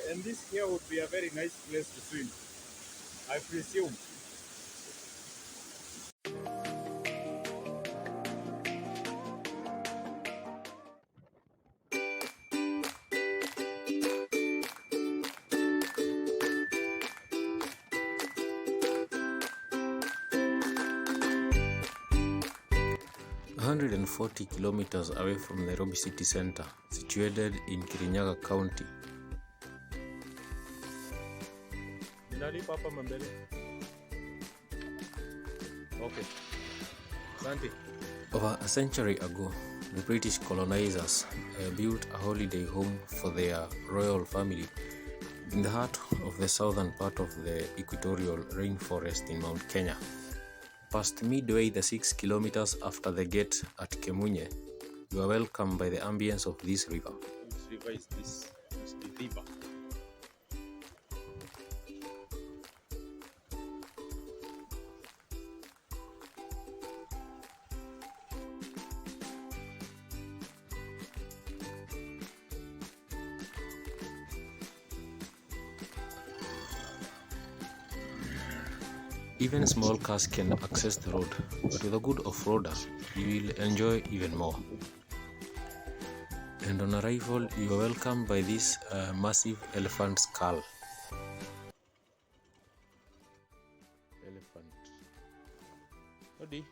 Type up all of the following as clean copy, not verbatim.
And this here would be a very nice place to swim, I presume. 140 kilometers away from Nairobi City Center, situated in Kirinyaga County. Okay. Santi. Over a century ago, the British colonizers built a holiday home for their royal family in the heart of the southern part of the equatorial rainforest in Mount Kenya. Past midway the 6 kilometers after the gate at Kemunye, you are welcomed by the ambience of this river. Which river is this? It's the river. Even small cars can access the road, but with a good off-roader, you will enjoy even more. And on arrival, you are welcomed by this massive elephant skull. Elephant. Odi.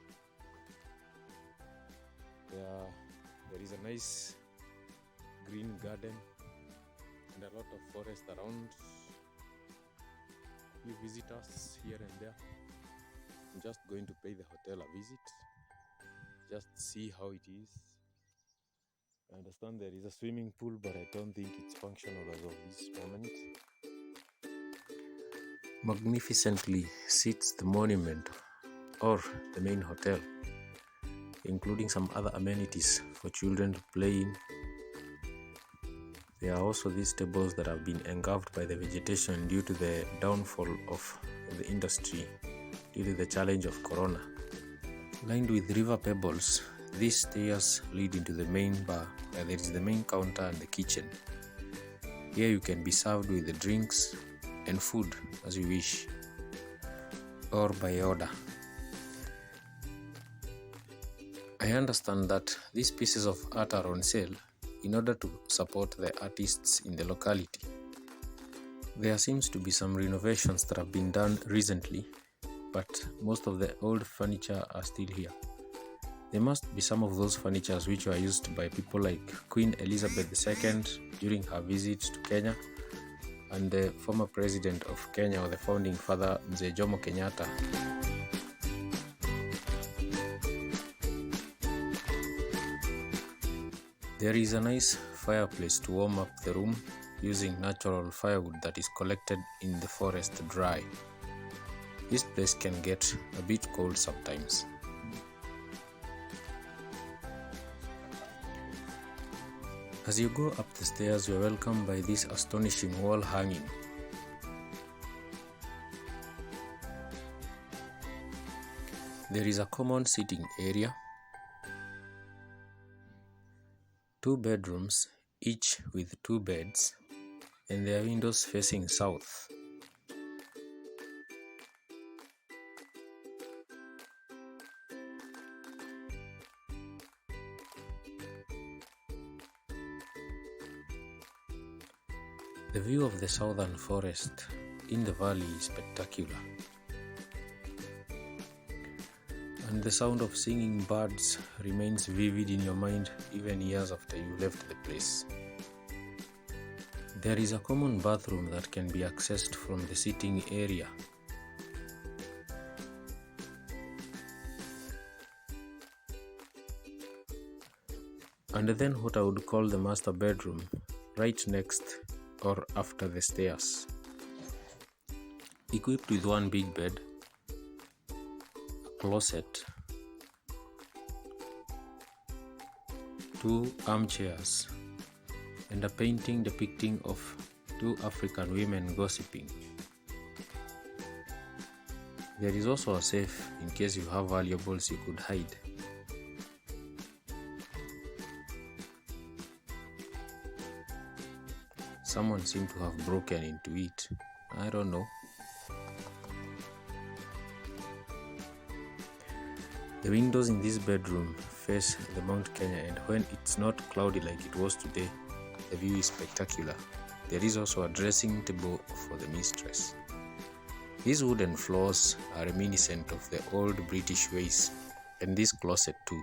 There is a nice green garden and a lot of forest around. Few visitors here and there. I'm just going to pay the hotel a visit, just see how it is. I understand there is a swimming pool, but I don't think it's functional as of this moment. Magnificently sits the monument or the main hotel, including some other amenities for children to play in. There are also these tables that have been engulfed by the vegetation due to the downfall of the industry due to the challenge of corona. Lined with river pebbles, these stairs lead into the main bar where there is the main counter and the kitchen. Here you can be served with the drinks and food as you wish, or by order. I understand that these pieces of art are on sale in order to support the artists in the locality. There seems to be some renovations that have been done recently, but most of the old furniture are still here. There must be some of those furnitures which were used by people like Queen Elizabeth II during her visit to Kenya, and the former president of Kenya, or the founding father, Mzee Jomo Kenyatta. There is a nice fireplace to warm up the room using natural firewood that is collected in the forest dry. This place can get a bit cold sometimes. As you go up the stairs, you are welcomed by this astonishing wall hanging. There is a common sitting area, 2 bedrooms, each with 2 beds, and their windows facing south. The view of the southern forest in the valley is spectacular, and the sound of singing birds remains vivid in your mind even years after you left the place. There is a common bathroom that can be accessed from the sitting area. And then what I would call the master bedroom, right next or after the stairs. Equipped with 1 big bed, a closet, 2 armchairs, and a painting depicting of 2 African women gossiping. There is also a safe in case you have valuables you could hide. Someone seemed to have broken into it. I don't know. The windows in this bedroom face the Mount Kenya, and when it's not cloudy like it was today, the view is spectacular. There is also a dressing table for the mistress. These wooden floors are reminiscent of the old British ways, and this closet too.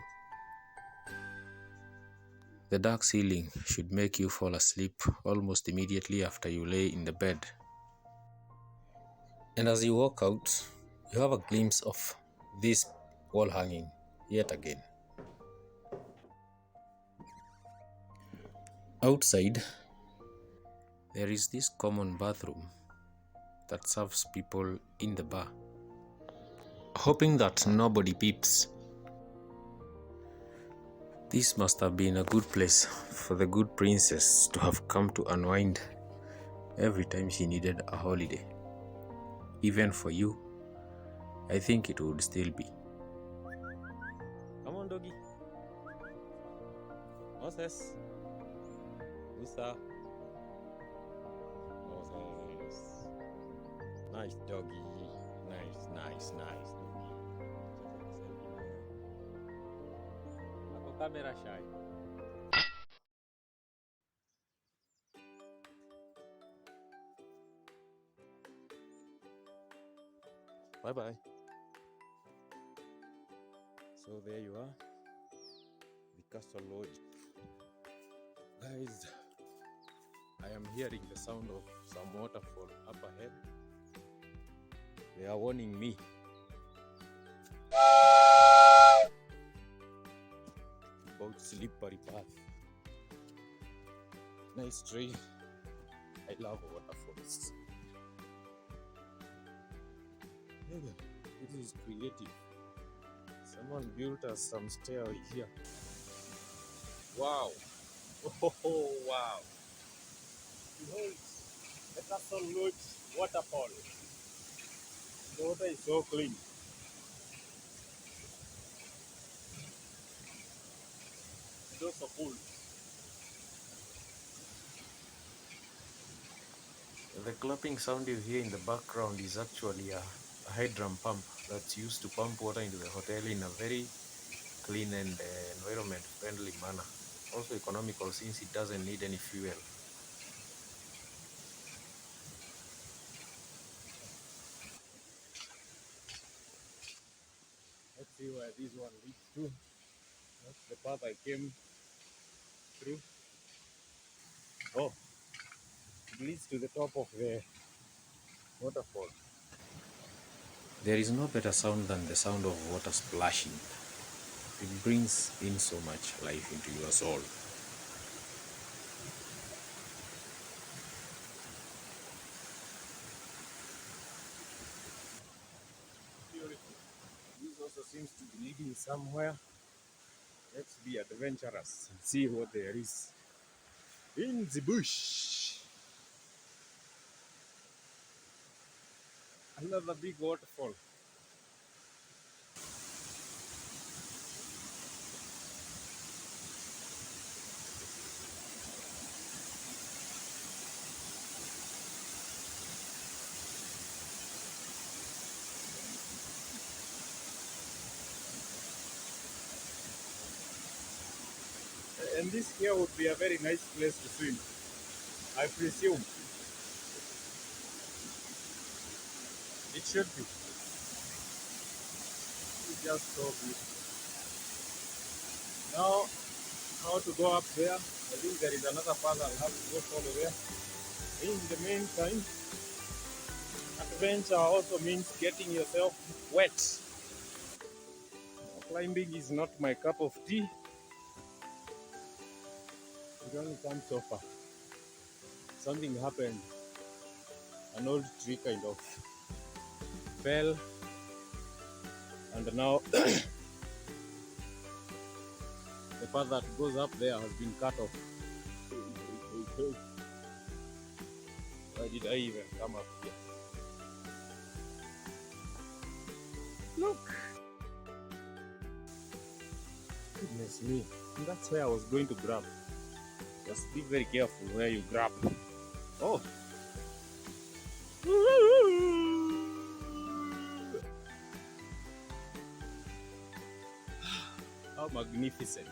The dark ceiling should make you fall asleep almost immediately after you lay in the bed. And as you walk out, you have a glimpse of this wall hanging yet again. Outside, there is this common bathroom that serves people in the bar, hoping that nobody peeps. This must have been a good place for the good princess to have come to unwind every time she needed a holiday. Even for you, I think it would still be. Come on, doggy. Moses. Musa. Moses. Nice doggy. Nice. Ako camera shy. Bye. So there you are, the Castle Lodge. Guys, I am hearing the sound of some waterfall up ahead. They are warning me. About slippery path. Nice tree. I love waterfalls. It is creative. Someone built us some stairway here. Wow. Oh, wow. Behold, the Castle Lodge waterfall. The water is so clean. It's also cool. The clapping sound you hear in the background is actually a hydrant pump that's used to pump water into the hotel in a very clean and environment friendly manner. Also economical since it doesn't need any fuel. Let's see where this one leads to. That's the path I came through. Oh, it leads to the top of the waterfall. There is no better sound than the sound of water splashing. It brings in so much life into your soul. Beautiful. This also seems to be leading somewhere. Let's be adventurous and see what there is in the bush. Another big waterfall. And this here would be a very nice place to swim, I presume. It should be. It's just so beautiful. Now, how to go up there? I think there is another path I'll have to go follow there. In the meantime, adventure also means getting yourself wet. Climbing is not my cup of tea. It only comes so far. Something happened. An old tree kind of fell, and now the path that goes up there has been cut off. Why did I even come up here? Look! Goodness me. And that's where I was going to grab. Just be very careful where you grab. Oh! How magnificent!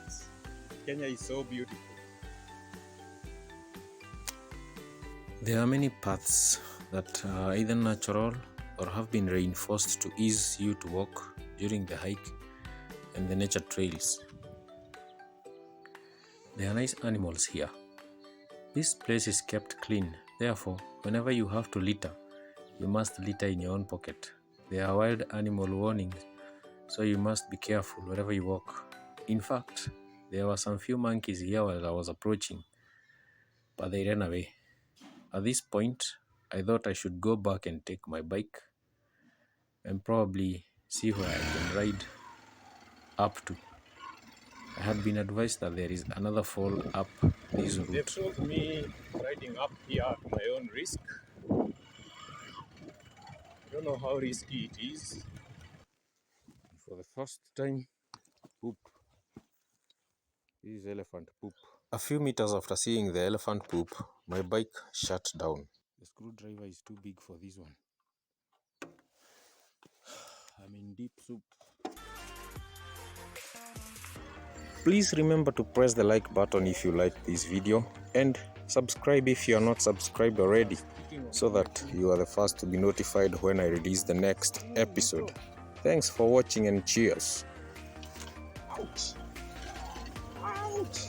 Kenya is so beautiful. There are many paths that are either natural or have been reinforced to ease you to walk during the hike and the nature trails. There are nice animals here. This place is kept clean, therefore, whenever you have to litter, you must litter in your own pocket. There are wild animal warnings, so you must be careful wherever you walk. In fact, there were some few monkeys here while I was approaching, but they ran away. At this point, I thought I should go back and take my bike and probably see where I can ride up to. I had been advised that there is another fall up this They've route. told me riding up here at my own risk. I don't know how risky it is. For the first time, poop. This is elephant poop. A few meters after seeing the elephant poop, my bike shut down. The screwdriver is too big for this one. I'm in deep soup. Please remember to press the like button if you like this video and subscribe if you are not subscribed already, so that you are the first to be notified when I release the next episode. Thanks for watching and cheers. Ouch! Ouch!